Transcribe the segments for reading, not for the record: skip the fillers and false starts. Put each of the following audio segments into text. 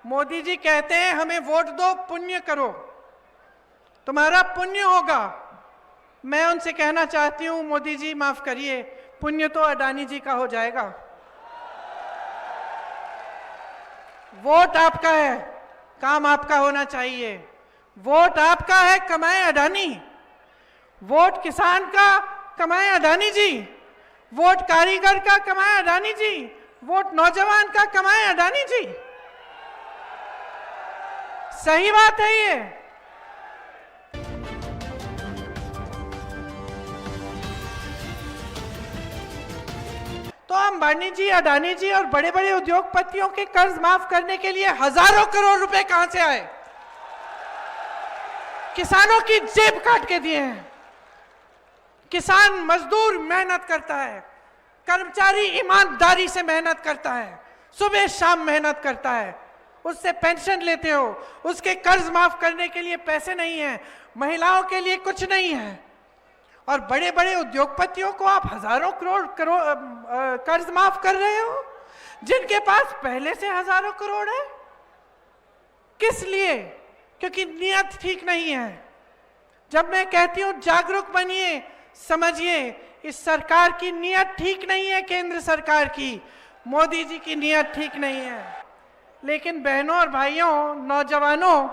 मोदी जी कहते हैं हमें वोट दो, पुण्य करो, तुम्हारा पुण्य होगा। मैं उनसे कहना चाहती हूं, मोदी जी माफ करिए, पुण्य तो अडानी जी का हो जाएगा। वोट आपका है, काम आपका होना चाहिए। वोट आपका है, कमाए अडानी। वोट किसान का, कमाए अडानी जी। वोट कारीगर का, कमाए अडानी जी। वोट नौजवान का, कमाए अडानी जी। सही बात है ये। तो अंबानी जी, अडानी जी और बड़े बड़े उद्योगपतियों के कर्ज माफ करने के लिए हजारों करोड़ रुपए कहां से आए? किसानों की जेब काट के दिए हैं। किसान मजदूर मेहनत करता है, कर्मचारी ईमानदारी से मेहनत करता है, सुबह शाम मेहनत करता है, उससे पेंशन लेते हो, उसके कर्ज माफ करने के लिए पैसे नहीं है, महिलाओं के लिए कुछ नहीं है। और बड़े बड़े उद्योगपतियों को आप हजारों करोड़ कर्ज माफ कर रहे हो, जिनके पास पहले से हजारों करोड़ है। किस लिए? क्योंकि नियत ठीक नहीं है। जब मैं कहती हूं जागरूक बनिए, समझिए, इस सरकार की नियत ठीक नहीं है, केंद्र सरकार की, मोदी जी की नियत ठीक नहीं है। लेकिन बहनों और भाइयों, नौजवानों,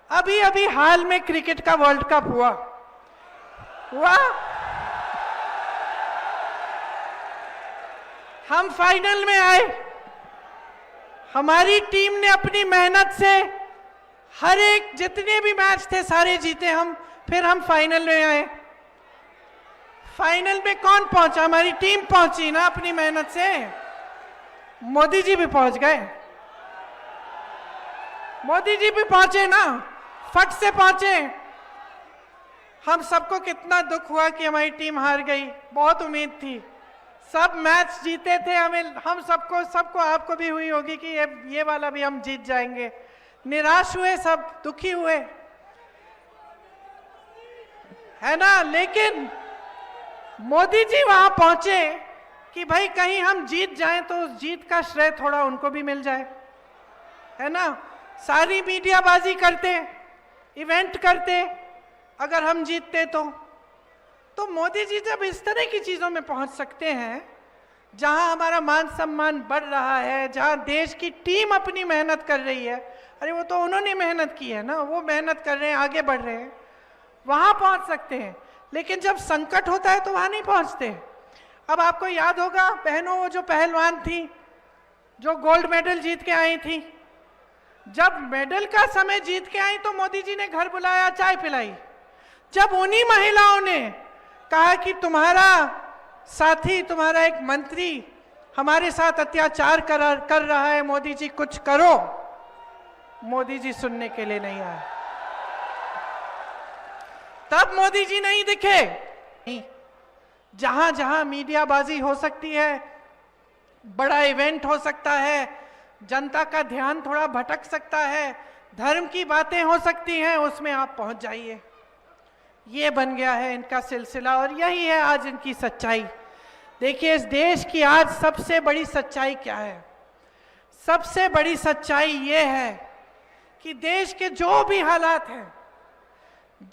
अभी अभी हाल में क्रिकेट का वर्ल्ड कप हुआ। हम फाइनल में आए। हमारी टीम ने अपनी मेहनत से हर एक, जितने भी मैच थे सारे जीते हम। फिर हम फाइनल में आए। फाइनल में कौन पहुंचा? हमारी टीम पहुंची ना, अपनी मेहनत से। मोदी जी भी पहुंच गए। मोदी जी भी पहुंचे ना, फट से पहुंचे। हम सबको कितना दुख हुआ कि हमारी टीम हार गई। बहुत उम्मीद थी, सब मैच जीते थे, हम सबको आपको भी हुई होगी कि ये वाला भी हम जीत जाएंगे। निराश हुए, सब दुखी हुए, है ना। लेकिन मोदी जी वहां पहुंचे कि भाई कहीं हम जीत जाएं तो उस जीत का श्रेय थोड़ा उनको भी मिल जाए, है ना। सारी मीडियाबाजी करते, इवेंट करते, अगर हम जीतते तो मोदी जी जब इस तरह की चीजों में पहुंच सकते हैं, जहां हमारा मान सम्मान बढ़ रहा है, जहां देश की टीम अपनी मेहनत कर रही है, अरे वो तो उन्होंने मेहनत की है ना, वो मेहनत कर रहे हैं, आगे बढ़ रहे हैं, वहां पहुंच सकते हैं। लेकिन जब संकट होता है तो वहां नहीं पहुंचते। अब आपको याद होगा बहनों, वो जो पहलवान थी जो गोल्ड मेडल जीत के आई थी, जब मेडल का समय जीत के आई तो मोदी जी ने घर बुलाया, चाय पिलाई। जब उन्हीं महिलाओं ने कहा कि तुम्हारा साथी, तुम्हारा एक मंत्री हमारे साथ अत्याचार कर रहा है, मोदी जी कुछ करो, मोदी जी सुनने के लिए नहीं आए। तब मोदी जी नहीं दिखे। जहां जहां मीडियाबाजी हो सकती है, बड़ा इवेंट हो सकता है, जनता का ध्यान थोड़ा भटक सकता है, धर्म की बातें हो सकती हैं, उसमें आप पहुंच जाइए। ये बन गया है इनका सिलसिला और यही है आज इनकी सच्चाई। देखिए, इस देश की आज सबसे बड़ी सच्चाई क्या है? सबसे बड़ी सच्चाई ये है कि देश के जो भी हालात हैं,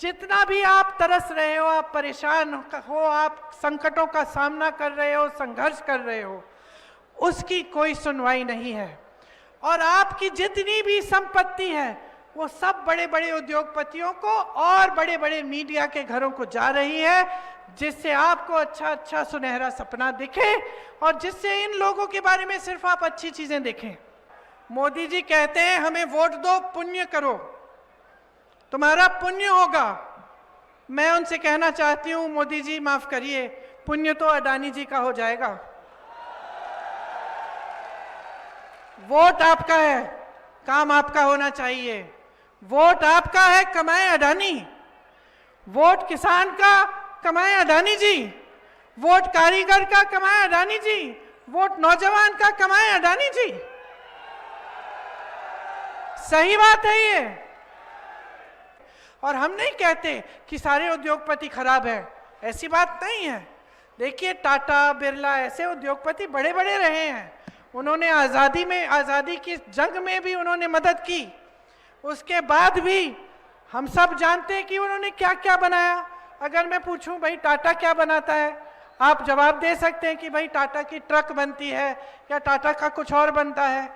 जितना भी आप तरस रहे हो, आप परेशान हो, आप संकटों का सामना कर रहे हो, संघर्ष कर रहे हो, उसकी कोई सुनवाई नहीं है। और आपकी जितनी भी संपत्ति है वो सब बड़े बड़े उद्योगपतियों को और बड़े बड़े मीडिया के घरों को जा रही है, जिससे आपको अच्छा सुनहरा सपना दिखे और जिससे इन लोगों के बारे में सिर्फ आप अच्छी चीजें देखें। मोदी जी कहते हैं हमें वोट दो, पुण्य करो, तुम्हारा पुण्य होगा। मैं उनसे कहना चाहती हूं, मोदी जी माफ करिए, पुण्य तो अडानी जी का हो जाएगा। वोट आपका है, काम आपका होना चाहिए। वोट आपका है, कमाए अडानी। वोट किसान का, कमाए अडानी जी। वोट कारीगर का, कमाए अडानी जी। वोट नौजवान का, कमाए अडानी जी। सही बात है ये। और हम नहीं कहते कि सारे उद्योगपति खराब हैं, ऐसी बात नहीं है। देखिए, टाटा, बिरला, ऐसे उद्योगपति बड़े बड़े रहे हैं, उन्होंने आज़ादी की जंग में भी उन्होंने मदद की। उसके बाद भी हम सब जानते हैं कि उन्होंने क्या क्या बनाया। अगर मैं पूछूं भाई टाटा क्या बनाता है, आप जवाब दे सकते हैं कि भाई टाटा की ट्रक बनती है या टाटा का कुछ और बनता है।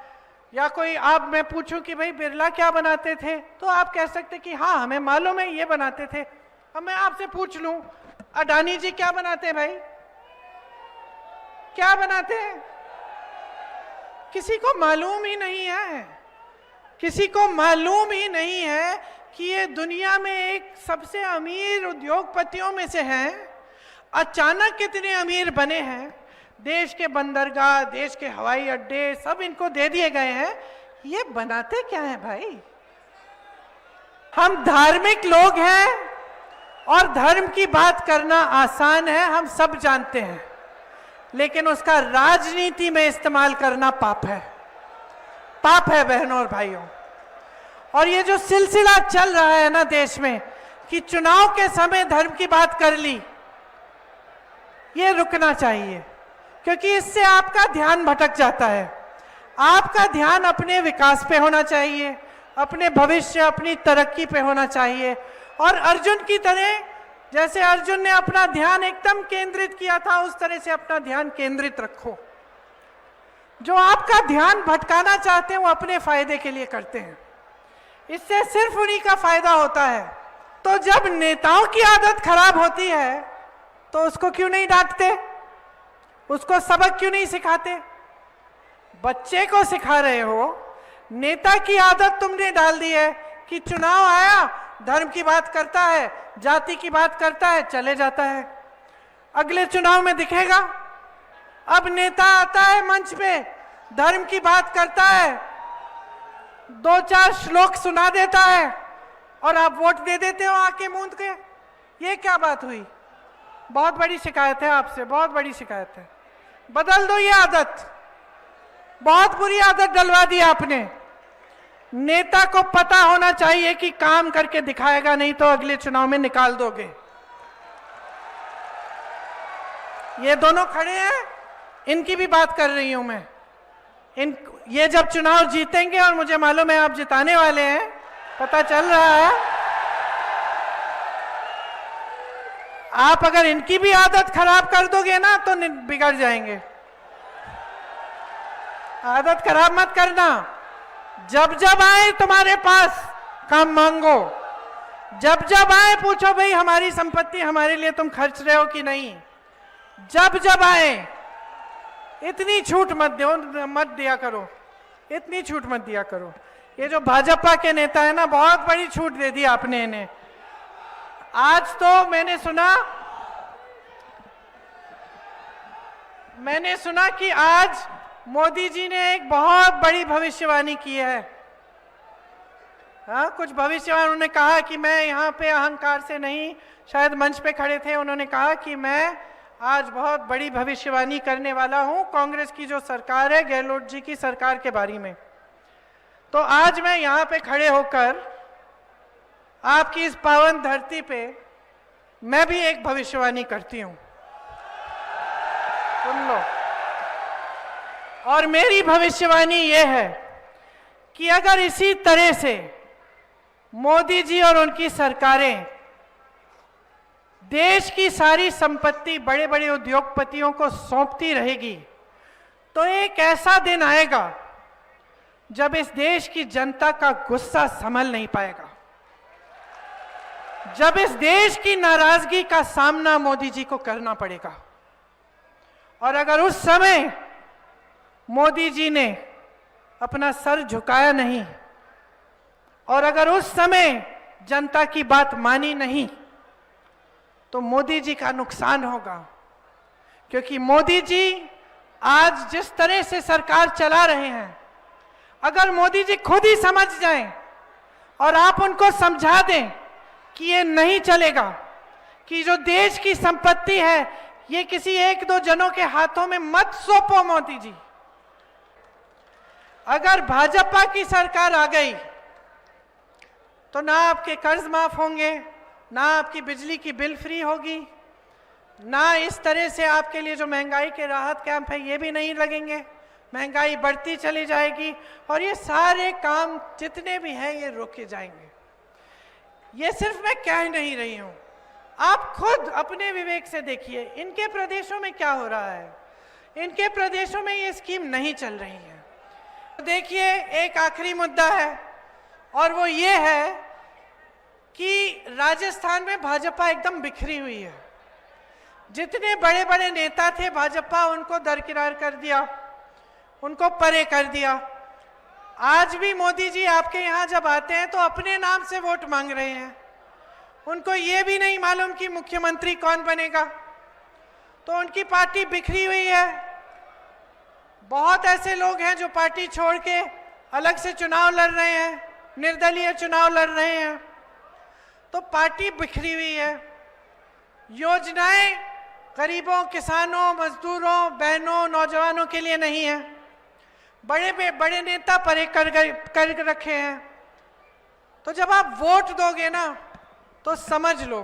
या कोई मैं पूछूं कि भाई बिरला क्या बनाते थे, तो आप कह सकते कि हाँ हमें मालूम है ये बनाते थे। अब मैं आपसे पूछ लूं अडानी जी क्या बनाते हैं भाई, क्या बनाते हैं? किसी को मालूम ही नहीं है, किसी को मालूम ही नहीं है कि ये दुनिया में एक सबसे अमीर उद्योगपतियों में से हैं। अचानक कितने अमीर बने हैं, देश के बंदरगाह, देश के हवाई अड्डे सब इनको दे दिए गए हैं। ये बनाते क्या है भाई? हम धार्मिक लोग हैं और धर्म की बात करना आसान है, हम सब जानते हैं, लेकिन उसका राजनीति में इस्तेमाल करना पाप है, पाप है बहनों और भाइयों। और ये जो सिलसिला चल रहा है ना देश में कि चुनाव के समय धर्म की बात कर ली, ये रुकना चाहिए, क्योंकि इससे आपका ध्यान भटक जाता है। आपका ध्यान अपने विकास पे होना चाहिए, अपने भविष्य, अपनी तरक्की पे होना चाहिए। और अर्जुन की तरह, जैसे अर्जुन ने अपना ध्यान एकदम केंद्रित किया था, उस तरह से अपना ध्यान केंद्रित रखो। जो आपका ध्यान भटकाना चाहते हैं वो अपने फायदे के लिए करते हैं, इससे सिर्फ उन्हीं का फायदा होता है। तो जब नेताओं की आदत खराब होती है तो उसको क्यों नहीं डांटते, उसको सबक क्यों नहीं सिखाते? बच्चे को सिखा रहे हो, नेता की आदत तुमने डाल दी है कि चुनाव आया, धर्म की बात करता है, जाति की बात करता है, चले जाता है। अगले चुनाव में दिखेगा, अब नेता आता है मंच पे, धर्म की बात करता है, 2-4 श्लोक सुना देता है और आप वोट दे देते हो आके मूंद के। ये क्या बात हुई? बहुत बड़ी शिकायत है आपसे, बहुत बड़ी शिकायत है। बदल दो ये आदत, बहुत बुरी आदत डलवा दी आपने। नेता को पता होना चाहिए कि काम करके दिखाएगा, नहीं तो अगले चुनाव में निकाल दोगे। ये दोनों खड़े हैं, इनकी भी बात कर रही हूं मैं। ये जब चुनाव जीतेंगे, और मुझे मालूम है आप जिताने वाले हैं, पता चल रहा है, आप अगर इनकी भी आदत खराब कर दोगे ना तो बिगड़ जाएंगे। आदत खराब मत करना। जब जब आए तुम्हारे पास काम मांगो, जब जब आए पूछो भाई हमारी संपत्ति हमारे लिए तुम खर्च रहे हो कि नहीं। जब जब आए, इतनी छूट मत दिया करो, इतनी छूट मत दिया करो। ये जो भाजपा के नेता है ना, बहुत बड़ी छूट दे दी आपने इन्हें। आज तो मैंने सुना कि आज मोदी जी ने एक बहुत बड़ी भविष्यवाणी की है। हाँ, कुछ भविष्यवाणी उन्होंने कहा कि मैं यहाँ पे अहंकार से नहीं, शायद मंच पे खड़े थे, उन्होंने कहा कि मैं आज बहुत बड़ी भविष्यवाणी करने वाला हूँ कांग्रेस की जो सरकार है, गहलोत जी की सरकार के बारे में। तो आज मैं यहाँ पे खड़े होकर आपकी इस पावन धरती पे मैं भी एक भविष्यवाणी करती हूँ, सुन लो। और मेरी भविष्यवाणी ये है कि अगर इसी तरह से मोदी जी और उनकी सरकारें देश की सारी संपत्ति बड़े बड़े उद्योगपतियों को सौंपती रहेगी, तो एक ऐसा दिन आएगा जब इस देश की जनता का गुस्सा संभल नहीं पाएगा, जब इस देश की नाराजगी का सामना मोदी जी को करना पड़ेगा। और अगर उस समय मोदी जी ने अपना सर झुकाया नहीं, और अगर उस समय जनता की बात मानी नहीं, तो मोदी जी का नुकसान होगा। क्योंकि मोदी जी आज जिस तरह से सरकार चला रहे हैं, अगर मोदी जी खुद ही समझ जाएं और आप उनको समझा दें कि ये नहीं चलेगा, कि जो देश की संपत्ति है ये किसी 1-2 जनों के हाथों में मत सौंपो मोदी जी। अगर भाजपा की सरकार आ गई तो ना आपके कर्ज माफ होंगे, ना आपकी बिजली की बिल फ्री होगी, ना इस तरह से आपके लिए जो महंगाई के राहत कैंप है ये भी नहीं लगेंगे, महंगाई बढ़ती चली जाएगी और ये सारे काम जितने भी हैं ये रोके जाएंगे। ये सिर्फ मैं कह नहीं रही हूं, आप खुद अपने विवेक से देखिए इनके प्रदेशों में क्या हो रहा है। इनके प्रदेशों में ये स्कीम नहीं चल रही है। देखिए, एक आखिरी मुद्दा है और वो ये है कि राजस्थान में भाजपा एकदम बिखरी हुई है। जितने बड़े बड़े नेता थे भाजपा उनको दरकिनार कर दिया, उनको परे कर दिया। आज भी मोदी जी आपके यहाँ जब आते हैं तो अपने नाम से वोट मांग रहे हैं। उनको ये भी नहीं मालूम कि मुख्यमंत्री कौन बनेगा, तो उनकी पार्टी बिखरी हुई है। बहुत ऐसे लोग हैं जो पार्टी छोड़ के अलग से चुनाव लड़ रहे हैं, निर्दलीय चुनाव लड़ रहे हैं, तो पार्टी बिखरी हुई है। योजनाएं गरीबों, किसानों, मजदूरों, बहनों, नौजवानों के लिए नहीं है। बड़े नेता परे कर रखे हैं। तो जब आप वोट दोगे ना तो समझ लो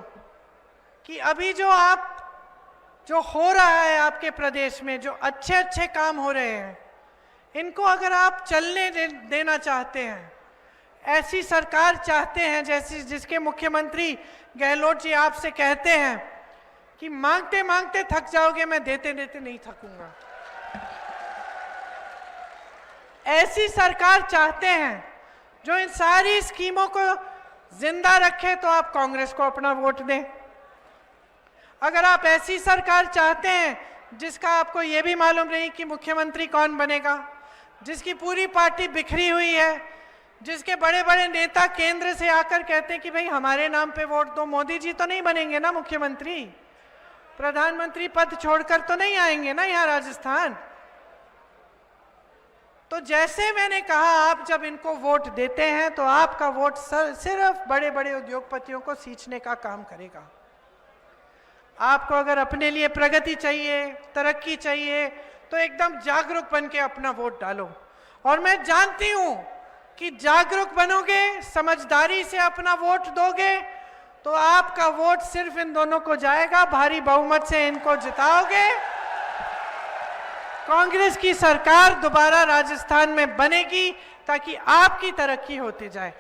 कि अभी जो हो रहा है आपके प्रदेश में, जो अच्छे अच्छे काम हो रहे हैं, इनको अगर आप चलने देना चाहते हैं, ऐसी सरकार चाहते हैं जैसी जिसके मुख्यमंत्री गहलोत जी आपसे कहते हैं कि मांगते मांगते थक जाओगे, मैं देते देते नहीं थकूंगा, ऐसी सरकार चाहते हैं जो इन सारी स्कीमों को जिंदा रखे, तो आप कांग्रेस को अपना वोट दें। अगर आप ऐसी सरकार चाहते हैं जिसका आपको ये भी मालूम नहीं कि मुख्यमंत्री कौन बनेगा, जिसकी पूरी पार्टी बिखरी हुई है, जिसके बड़े बड़े नेता केंद्र से आकर कहते हैं कि भाई हमारे नाम पे वोट दो, मोदी जी तो नहीं बनेंगे ना मुख्यमंत्री, प्रधानमंत्री पद छोड़कर तो नहीं आएंगे ना यहाँ राजस्थान। तो जैसे मैंने कहा, आप जब इनको वोट देते हैं तो आपका वोट सिर्फ बड़े बड़े उद्योगपतियों को सींचने का काम करेगा। आपको अगर अपने लिए प्रगति चाहिए, तरक्की चाहिए, तो एकदम जागरूक बन के अपना वोट डालो। और मैं जानती हूं कि जागरूक बनोगे, समझदारी से अपना वोट दोगे, तो आपका वोट सिर्फ इन दोनों को जाएगा, भारी बहुमत से इनको जिताओगे। कांग्रेस की सरकार दोबारा राजस्थान में बनेगी ताकि आपकी तरक्की होती जाए।